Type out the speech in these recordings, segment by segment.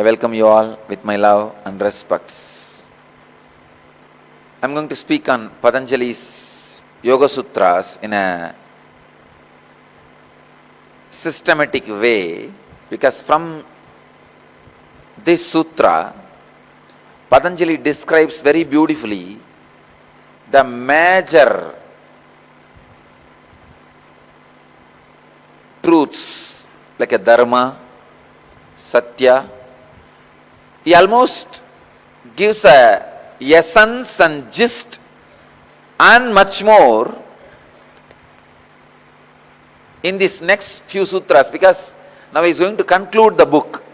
I welcome you all with my love and respects. I am going to speak on Patanjali's Yoga Sutras in a systematic way, because from this sutra, Patanjali describes very beautifully the major truths like a dharma, satya. He almost gives a essence and gist and much more in this next few sutras, because now he is going to conclude the book.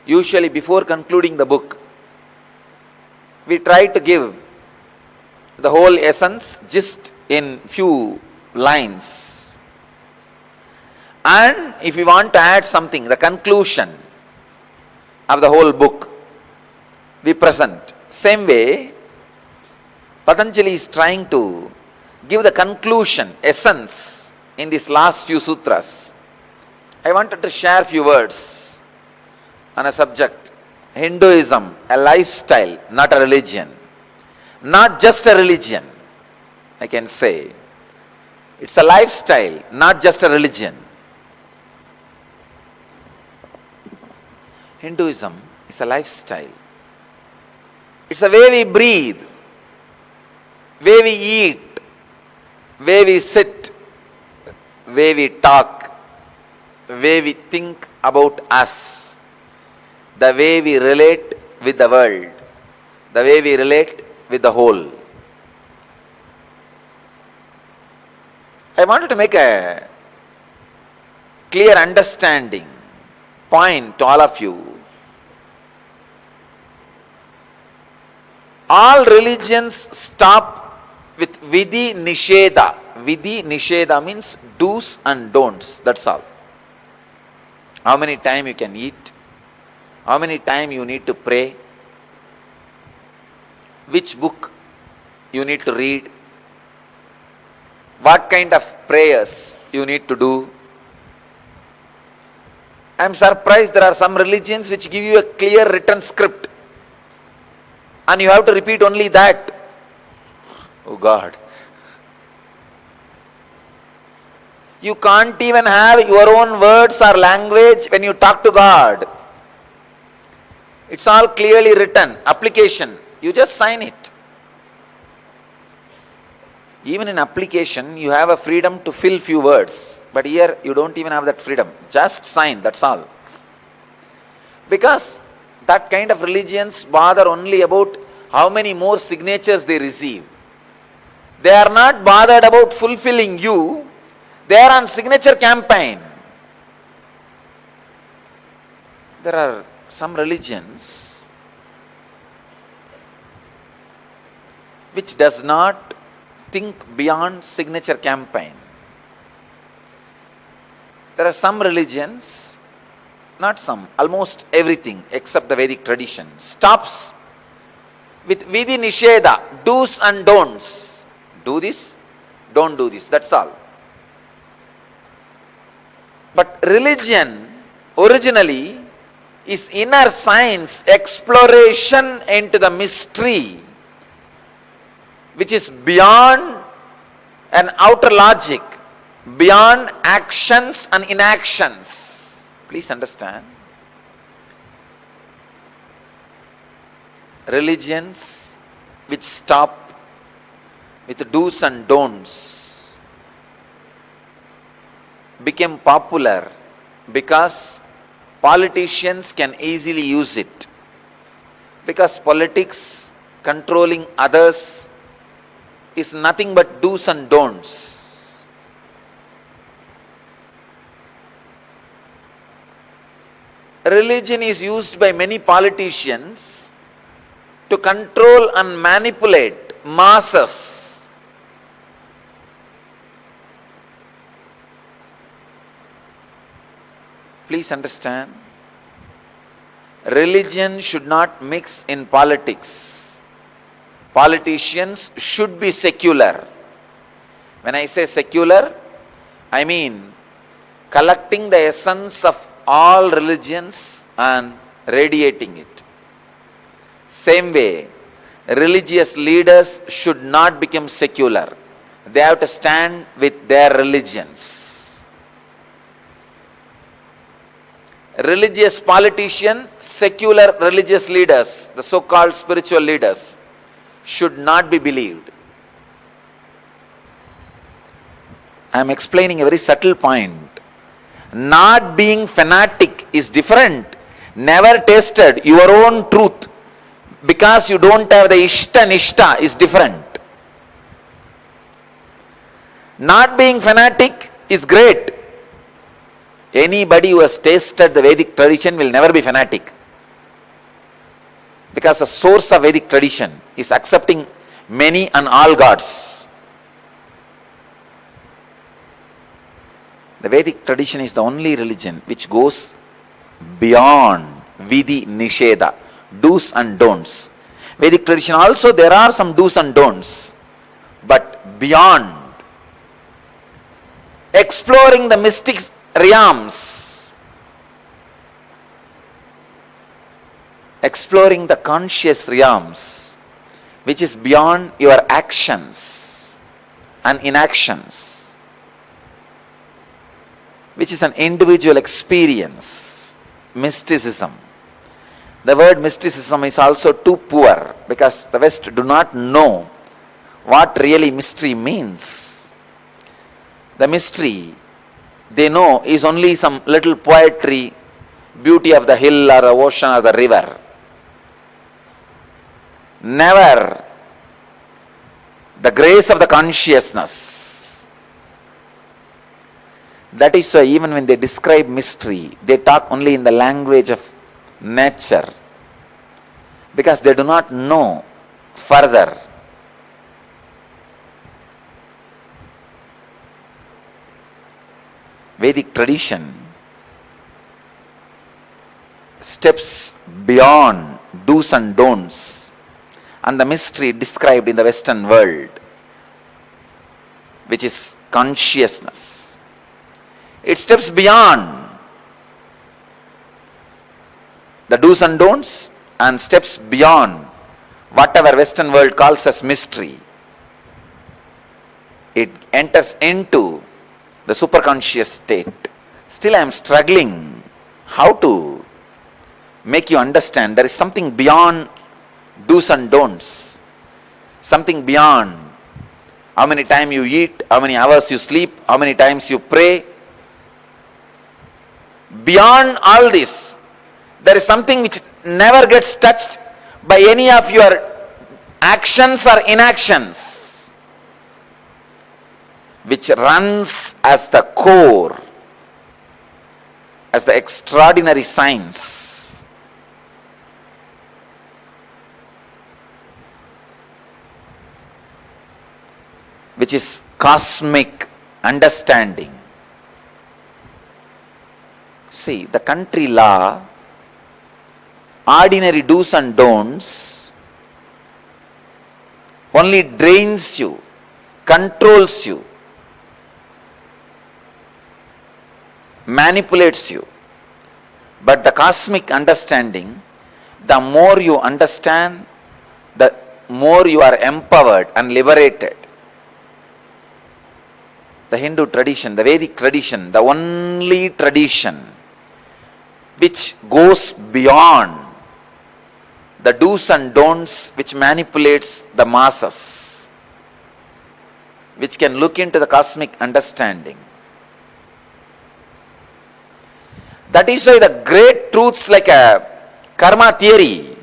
Usually before concluding the book, we try to give the whole essence gist in few lines. And if we want to add something, the conclusion of the whole book, we present. Same way, Patanjali is trying to give the conclusion, essence in these last few sutras. I wanted to share a few words on a subject. Hinduism, a lifestyle, not a religion. Not just a religion, I can say. It's a lifestyle, not just a religion. Hinduism is a lifestyle. It's a way we breathe, way we eat, way we sit, way we talk, way we think about us, the way we relate with the world, the way we relate with the whole. I wanted to make a clear understanding point to all of you. All religions stop with vidhi nisheda. Vidhi nisheda means do's and don'ts. That's all. How many time you can eat? How many time you need to pray? Which book you need to read? What kind of prayers you need to do? I am surprised there are some religions which give you a clear written script and you have to repeat only that. Oh God. You can't even have your own words or language when you talk to God. It's all clearly written. Application. You just sign it. Even in application, you have a freedom to fill few words. But here, you don't even have that freedom. Just sign, that's all. Because that kind of religions bother only about how many more signatures they receive. They are not bothered about fulfilling you. They are on signature campaign. There are some religions which does not think beyond signature campaign. There are some religions, not some, almost everything except the Vedic tradition stops with vidhi nisheda, do's and don'ts. Do this, don't do this, that's all. But religion originally is inner science, exploration into the mystery which is beyond an outer logic, beyond actions and inactions. Please understand. Religions which stop with do's and don'ts became popular because politicians can easily use it. Because politics, controlling others, is nothing but do's and don'ts. Religion is used by many politicians to control and manipulate masses. Please understand. Religion should not mix in politics. Politicians should be secular. When I say secular, I mean collecting the essence of all religions and radiating it. Same way, religious leaders should not become secular. They have to stand with their religions. Religious politicians, secular religious leaders, the so-called spiritual leaders, should not be believed. I am explaining a very subtle point. Not being fanatic is different. Never tasted your own truth because you don't have the ishta nishta is different. Not being fanatic is great. Anybody who has tasted the Vedic tradition will never be fanatic. Because the source of Vedic tradition is accepting many and all gods. The Vedic tradition is the only religion which goes beyond vidhi nisheda, do's and don'ts. Vedic tradition also there are some do's and don'ts, but beyond. Exploring the mystic realms, exploring the conscious realms, which is beyond your actions and inactions, which is an individual experience. Mysticism. The word mysticism is also too poor because the West do not know what really mystery means. The mystery they know is only some little poetry, beauty of the hill or the ocean or the river. Never the grace of the consciousness. That is why even when they describe mystery, they talk only in the language of nature, because they do not know further. Vedic tradition steps beyond do's and don'ts and the mystery described in the Western world, which is consciousness. It steps beyond the do's and don'ts and steps beyond whatever Western world calls as mystery. It enters into the superconscious state. Still I am struggling how to make you understand there is something beyond do's and don'ts. Something beyond how many times you eat, how many hours you sleep, how many times you pray. Beyond all this, there is something which never gets touched by any of your actions or inactions, which runs as the core, as the extraordinary science. Which is cosmic understanding. See, the country law, ordinary do's and don'ts, only drains you, controls you, manipulates you. But the cosmic understanding, the more you understand, the more you are empowered and liberated. The Hindu tradition, the Vedic tradition, the only tradition which goes beyond the do's and don'ts, which manipulates the masses, which can look into the cosmic understanding. That is why the great truths like a karma theory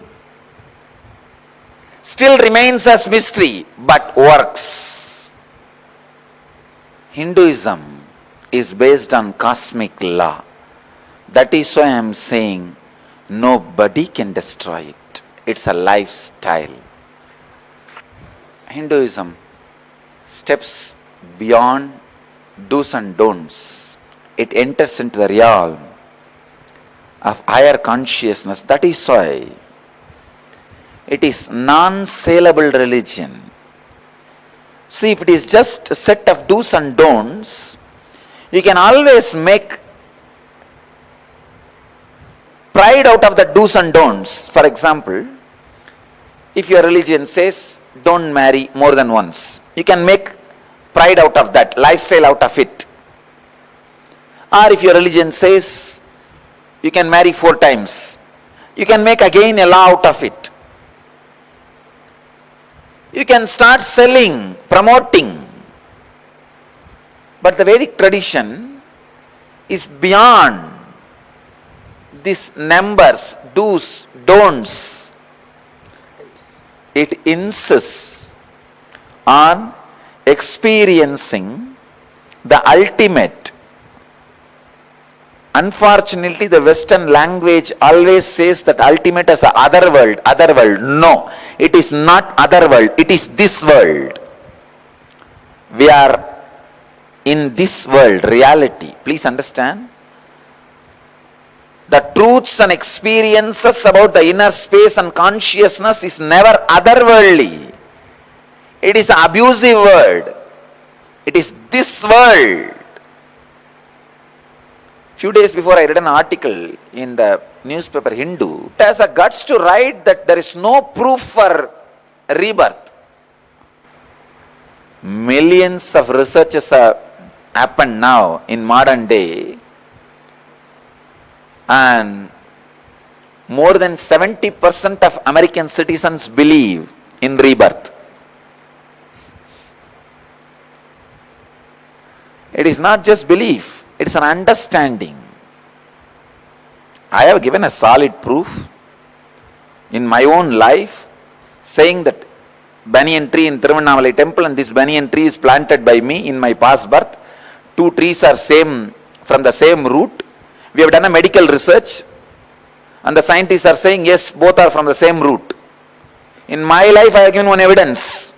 still remains as mystery but works. Hinduism is based on cosmic law. That is why I am saying nobody can destroy it. It's a lifestyle. Hinduism steps beyond do's and don'ts. It enters into the realm of higher consciousness. That is why it is non-saleable religion. See, if it is just a set of do's and don'ts, you can always make pride out of the do's and don'ts. For example, if your religion says don't marry more than once, you can make pride out of that, lifestyle out of it. Or if your religion says you can marry 4 times, you can make again a law out of it. You can start selling, promoting. But the Vedic tradition is beyond these numbers, do's, don'ts. It insists on experiencing the ultimate. Unfortunately, the Western language always says that ultimate as a other world, other world. No, it is not other world, it is this world. We are in this world, reality. Please understand. The truths and experiences about the inner space and consciousness is never otherworldly. It is an abusive word. It is this world. Few days before I read an article in the newspaper Hindu. It has a guts to write that there is no proof for rebirth. Millions of researches have happened now in modern day, and more than 70% of American citizens believe in rebirth. It is not just belief, it is an understanding. I have given a solid proof in my own life, saying that banyan tree in Tiruvannamalai temple, and this banyan tree is planted by me in my past birth. 2 trees are same from the same root. We have done a medical research, and the scientists are saying yes, both are from the same root. In my life I have given one evidence.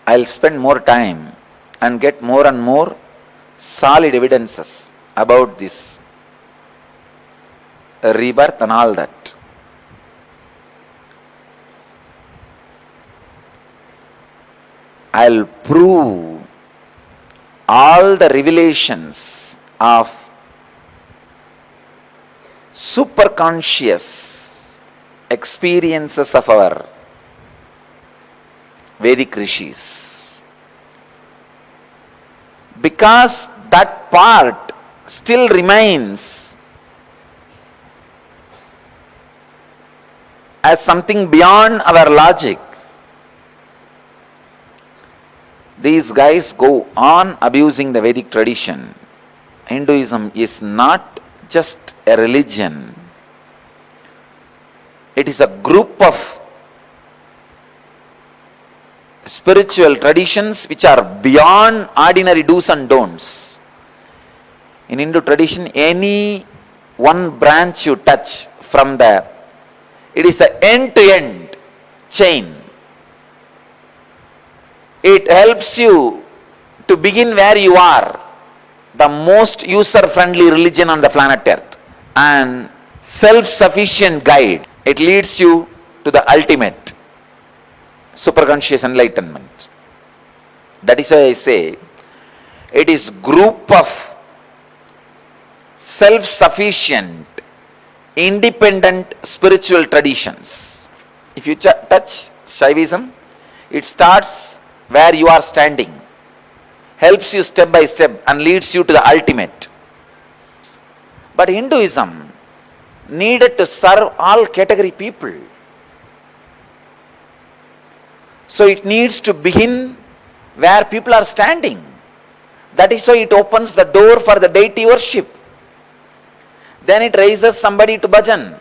I'll spend more time and get more and more solid evidences about this rebirth and all that. I'll prove all the revelations of superconscious experiences of our Vedic rishis, because that part still remains as something beyond our logic. These guys go on abusing the Vedic tradition. Hinduism is not just a religion. It is a group of spiritual traditions which are beyond ordinary do's and don'ts. In Hindu tradition, any one branch you touch from the, it is an end-to-end chain. It helps you to begin where you are, the most user-friendly religion on the planet Earth, and self-sufficient guide. It leads you to the ultimate superconscious enlightenment. That is why I say it is group of self-sufficient, independent spiritual traditions. If you touch Shaivism, it starts where you are standing, helps you step by step and leads you to the ultimate. But Hinduism needed to serve all category people. So it needs to begin where people are standing. That is why it opens the door for the deity worship. Then it raises somebody to bhajan.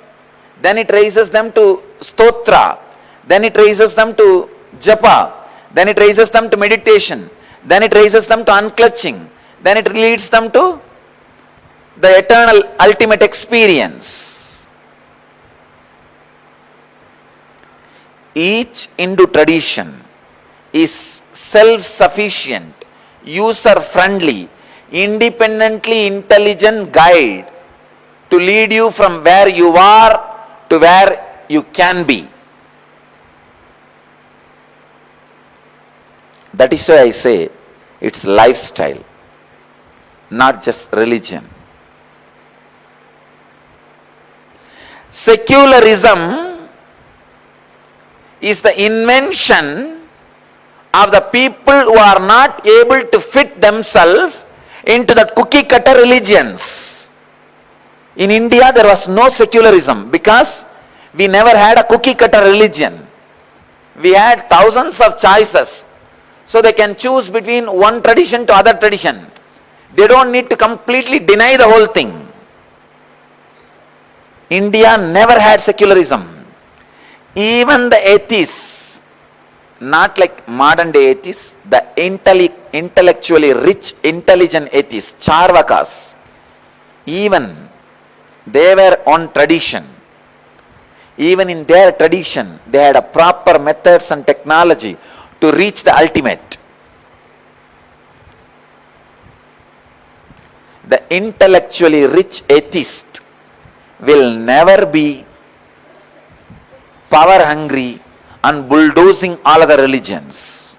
Then it raises them to stotra. Then it raises them to japa. Then it raises them to meditation. Then it raises them to unclutching. Then it leads them to the eternal ultimate experience. Each Hindu tradition is self-sufficient, user-friendly, independently intelligent guide to lead you from where you are to where you can be. That is why I say it's lifestyle, not just religion. Secularism is the invention of the people who are not able to fit themselves into the cookie cutter religions. In India, there was no secularism because we never had a cookie cutter religion. We had thousands of choices. So they can choose between one tradition to other tradition. They don't need to completely deny the whole thing. India never had secularism. Even the atheists, not like modern day atheists, the intellectually rich, intelligent atheists, Charvakas, even they were on tradition. Even in their tradition, they had a proper methods and technology to reach the ultimate. The intellectually rich atheist will never be power hungry and bulldozing all other religions.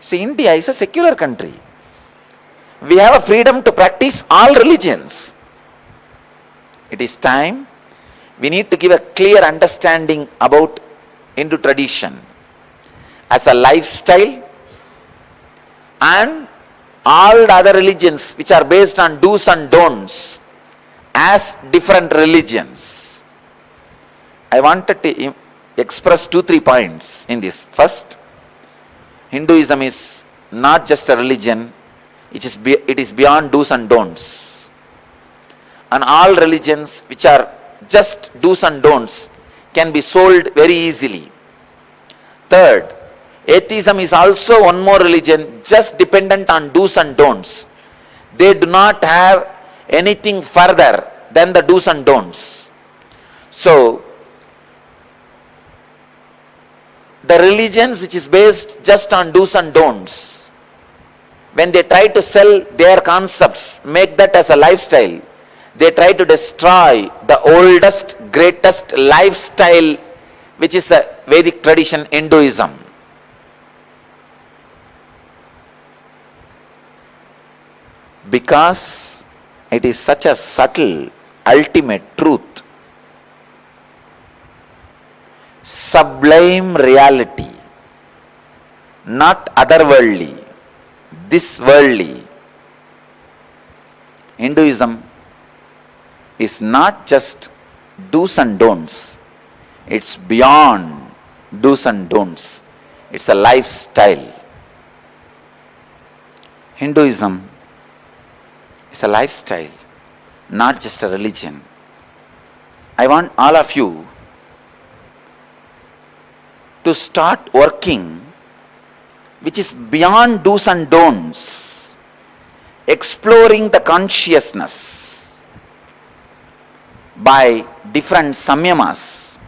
See, India is a secular country. We have a freedom to practice all religions. It is time we need to give a clear understanding about Hindu tradition as a lifestyle, and all the other religions which are based on do's and don'ts as different religions. I wanted to express 2-3 points in this. First, Hinduism is not just a religion, it is beyond do's and don'ts. And all religions which are just do's and don'ts can be sold very easily. Third, atheism is also one more religion just dependent on do's and don'ts. They do not have anything further than the do's and don'ts. So, the religions which is based just on do's and don'ts, when they try to sell their concepts, make that as a lifestyle, they try to destroy the oldest, greatest lifestyle which is a Vedic tradition, Hinduism. Because it is such a subtle, ultimate truth, sublime reality, not otherworldly, this worldly. Hinduism is not just do's and don'ts, it's beyond do's and don'ts, it's a lifestyle. Hinduism is a lifestyle, not just a religion. I want all of you to start working which is beyond do's and don'ts, exploring the consciousness by different samyamas,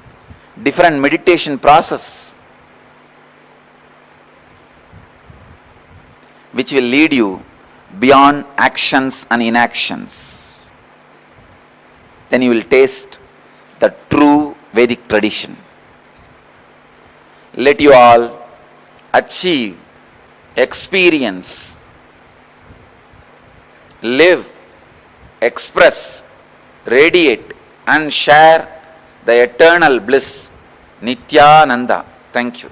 different meditation process, which will lead you beyond actions and inactions. Then you will taste the true Vedic tradition. Let you all achieve, experience, live, express, radiate and share the eternal bliss. Nithyananda. Thank you.